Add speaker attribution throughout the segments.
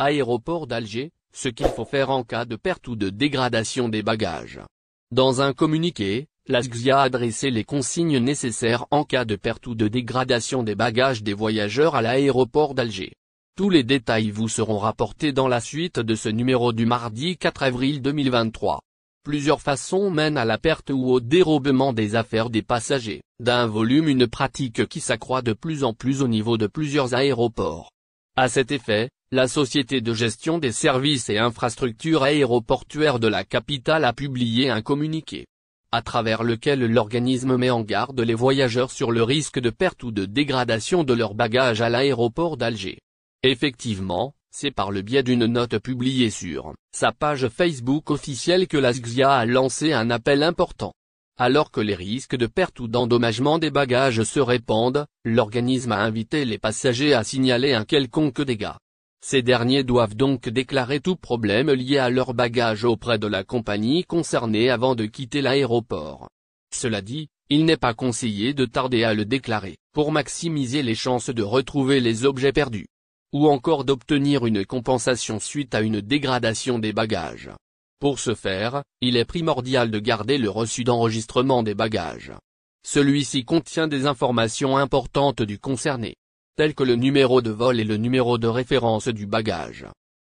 Speaker 1: Aéroport d'Alger, ce qu'il faut faire en cas de perte ou de dégradation des bagages. Dans un communiqué, l'Asgbia a adressé les consignes nécessaires en cas de perte ou de dégradation des bagages des voyageurs à l'aéroport d'Alger. Tous les détails vous seront rapportés dans la suite de ce numéro du mardi 4 avril 2023. Plusieurs façons mènent à la perte ou au dérobement des affaires des passagers, d'un volume une pratique qui s'accroît de plus en plus au niveau de plusieurs aéroports. À cet effet, la Société de gestion des services et infrastructures aéroportuaires de la capitale a publié un communiqué, à travers lequel l'organisme met en garde les voyageurs sur le risque de perte ou de dégradation de leurs bagages à l'aéroport d'Alger. Effectivement, c'est par le biais d'une note publiée sur sa page Facebook officielle que l'Asgbia a lancé un appel important. Alors que les risques de perte ou d'endommagement des bagages se répandent, l'organisme a invité les passagers à signaler un quelconque dégât. Ces derniers doivent donc déclarer tout problème lié à leurs bagages auprès de la compagnie concernée avant de quitter l'aéroport. Cela dit, il n'est pas conseillé de tarder à le déclarer, pour maximiser les chances de retrouver les objets perdus, ou encore d'obtenir une compensation suite à une dégradation des bagages. Pour ce faire, il est primordial de garder le reçu d'enregistrement des bagages. Celui-ci contient des informations importantes du concerné, tels que le numéro de vol et le numéro de référence du bagage.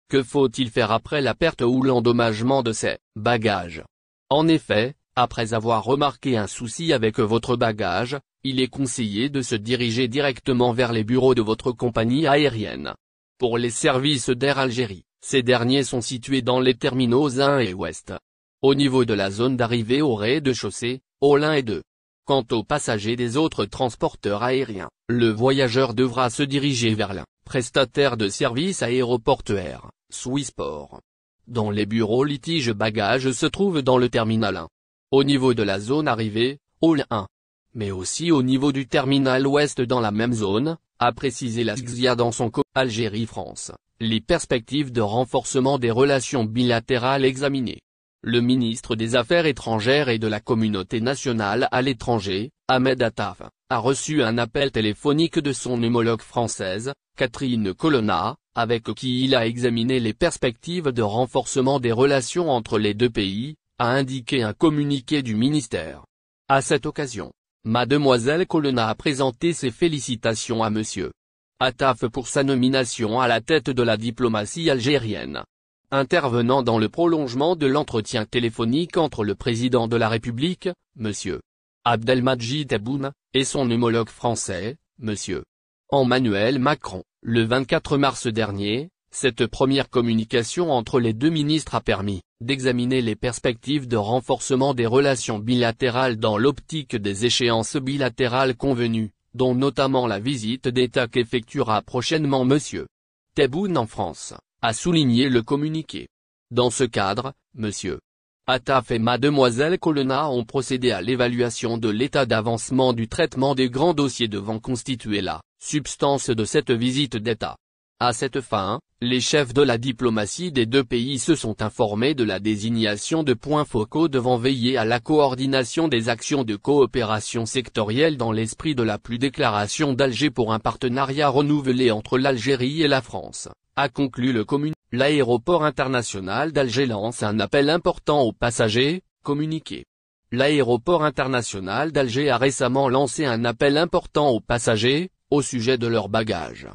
Speaker 1: Que faut-il faire après la perte ou l'endommagement de ces bagages? En effet, après avoir remarqué un souci avec votre bagage, il est conseillé de se diriger directement vers les bureaux de votre compagnie aérienne. Pour les services d'Air Algérie, ces derniers sont situés dans les terminaux 1 et ouest, au niveau de la zone d'arrivée au rez-de-chaussée, halls 1 et 2. Quant aux passagers des autres transporteurs aériens, le voyageur devra se diriger vers l'un prestataire de services aéroportuaires, Swissport, dont les bureaux litige bagages se trouvent dans le terminal 1. Au niveau de la zone arrivée, hall 1. Mais aussi au niveau du terminal ouest dans la même zone, a précisé l'Asgbia dans son Algérie-France, les perspectives de renforcement des relations bilatérales examinées. Le ministre des Affaires étrangères et de la communauté nationale à l'étranger, Ahmed Attaf, a reçu un appel téléphonique de son homologue française, Catherine Colonna, avec qui il a examiné les perspectives de renforcement des relations entre les deux pays, a indiqué un communiqué du ministère. À cette occasion, Mademoiselle Colonna a présenté ses félicitations à Monsieur Attaf pour sa nomination à la tête de la diplomatie algérienne. Intervenant dans le prolongement de l'entretien téléphonique entre le président de la République, Monsieur Abdelmadjid Tebboune, et son homologue français, Monsieur Emmanuel Macron, le 24 mars dernier, cette première communication entre les deux ministres a permis d'examiner les perspectives de renforcement des relations bilatérales dans l'optique des échéances bilatérales convenues, dont notamment la visite d'État qu'effectuera prochainement Monsieur Tebboune en France, a souligné le communiqué. Dans ce cadre, Monsieur Attaf et Mademoiselle Colonna ont procédé à l'évaluation de l'état d'avancement du traitement des grands dossiers devant constituer la substance de cette visite d'État. À cette fin, les chefs de la diplomatie des deux pays se sont informés de la désignation de points focaux devant veiller à la coordination des actions de coopération sectorielle dans l'esprit de la déclaration d'Alger pour un partenariat renouvelé entre l'Algérie et la France, a conclu le communiqué. L'aéroport international d'Alger lance un appel important aux passagers, communiqué. L'aéroport international d'Alger a récemment lancé un appel important aux passagers, au sujet de leurs bagages.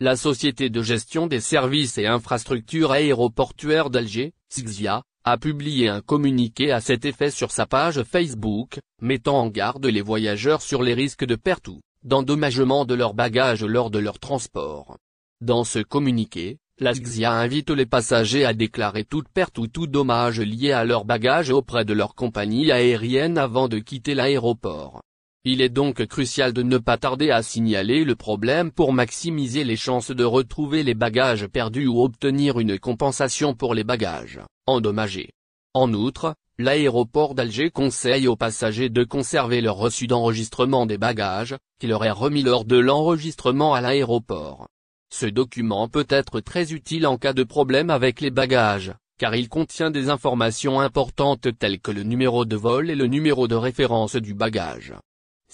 Speaker 1: La Société de gestion des services et infrastructures aéroportuaires d'Alger, SGZIA, a publié un communiqué à cet effet sur sa page Facebook, mettant en garde les voyageurs sur les risques de perte ou d'endommagement de leurs bagages lors de leur transport. Dans ce communiqué, la SGZIA invite les passagers à déclarer toute perte ou tout dommage lié à leurs bagages auprès de leur compagnie aérienne avant de quitter l'aéroport. Il est donc crucial de ne pas tarder à signaler le problème pour maximiser les chances de retrouver les bagages perdus ou obtenir une compensation pour les bagages endommagés. En outre, l'aéroport d'Alger conseille aux passagers de conserver leur reçu d'enregistrement des bagages, qui leur est remis lors de l'enregistrement à l'aéroport. Ce document peut être très utile en cas de problème avec les bagages, car il contient des informations importantes telles que le numéro de vol et le numéro de référence du bagage.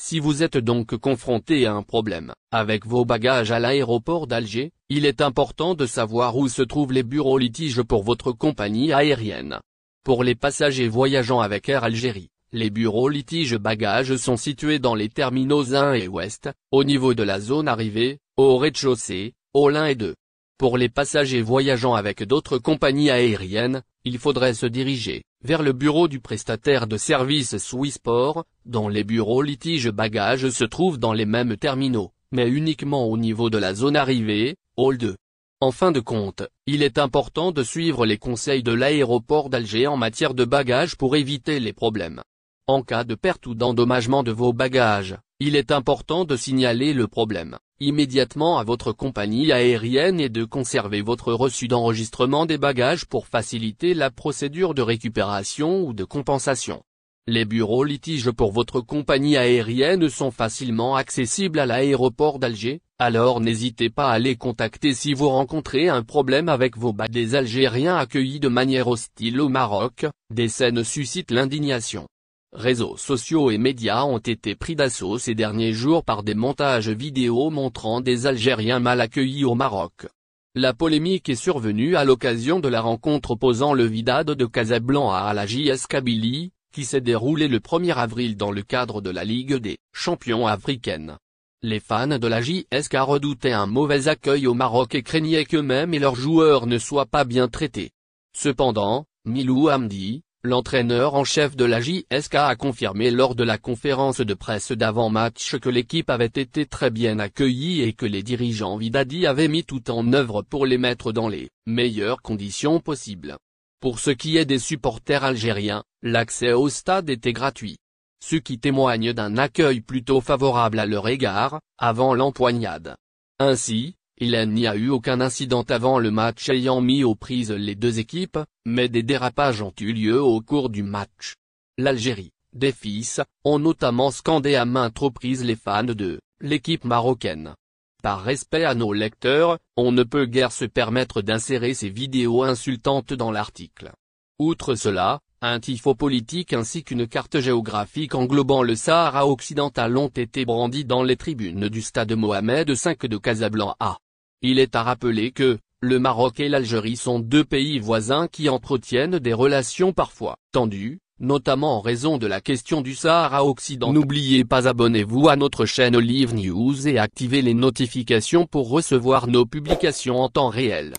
Speaker 1: Si vous êtes donc confronté à un problème avec vos bagages à l'aéroport d'Alger, il est important de savoir où se trouvent les bureaux litiges pour votre compagnie aérienne. Pour les passagers voyageant avec Air Algérie, les bureaux litiges bagages sont situés dans les terminaux 1 et ouest, au niveau de la zone arrivée, au rez-de-chaussée, halls 1 et 2. Pour les passagers voyageant avec d'autres compagnies aériennes, il faudrait se diriger vers le bureau du prestataire de service Swissport, dont les bureaux litiges bagages se trouvent dans les mêmes terminaux, mais uniquement au niveau de la zone arrivée, hall 2. En fin de compte, il est important de suivre les conseils de l'aéroport d'Alger en matière de bagages pour éviter les problèmes. En cas de perte ou d'endommagement de vos bagages, il est important de signaler le problème immédiatement à votre compagnie aérienne et de conserver votre reçu d'enregistrement des bagages pour faciliter la procédure de récupération ou de compensation. Les bureaux litiges pour votre compagnie aérienne sont facilement accessibles à l'aéroport d'Alger, alors n'hésitez pas à les contacter si vous rencontrez un problème avec vos bagages. Des Algériens accueillis de manière hostile au Maroc, des scènes suscitent l'indignation. Réseaux sociaux et médias ont été pris d'assaut ces derniers jours par des montages vidéo montrant des Algériens mal accueillis au Maroc. La polémique est survenue à l'occasion de la rencontre opposant le Wydad de Casablanca à la JS Kabylie, qui s'est déroulée le 1er avril dans le cadre de la Ligue des champions africaine. Les fans de la JSK redoutaient un mauvais accueil au Maroc et craignaient qu'eux-mêmes et leurs joueurs ne soient pas bien traités. Cependant, Milou Hamdi, l'entraîneur en chef de la JSK, a confirmé lors de la conférence de presse d'avant-match que l'équipe avait été très bien accueillie et que les dirigeants wydadis avaient mis tout en œuvre pour les mettre dans les meilleures conditions possibles. Pour ce qui est des supporters algériens, l'accès au stade était gratuit. Ce qui témoigne d'un accueil plutôt favorable à leur égard, avant l'empoignade. Ainsi, il n'y a eu aucun incident avant le match ayant mis aux prises les deux équipes, mais des dérapages ont eu lieu au cours du match. L'Algérie, des fils, ont notamment scandé à maintes reprises les fans de l'équipe marocaine. Par respect à nos lecteurs, on ne peut guère se permettre d'insérer ces vidéos insultantes dans l'article. Outre cela, un tifo politique ainsi qu'une carte géographique englobant le Sahara occidental ont été brandis dans les tribunes du stade Mohamed V de Casablanca. Il est à rappeler que, le Maroc et l'Algérie sont deux pays voisins qui entretiennent des relations parfois tendues, notamment en raison de la question du Sahara occidental. N'oubliez pas, abonnez-vous à notre chaîne Olive News et activez les notifications pour recevoir nos publications en temps réel.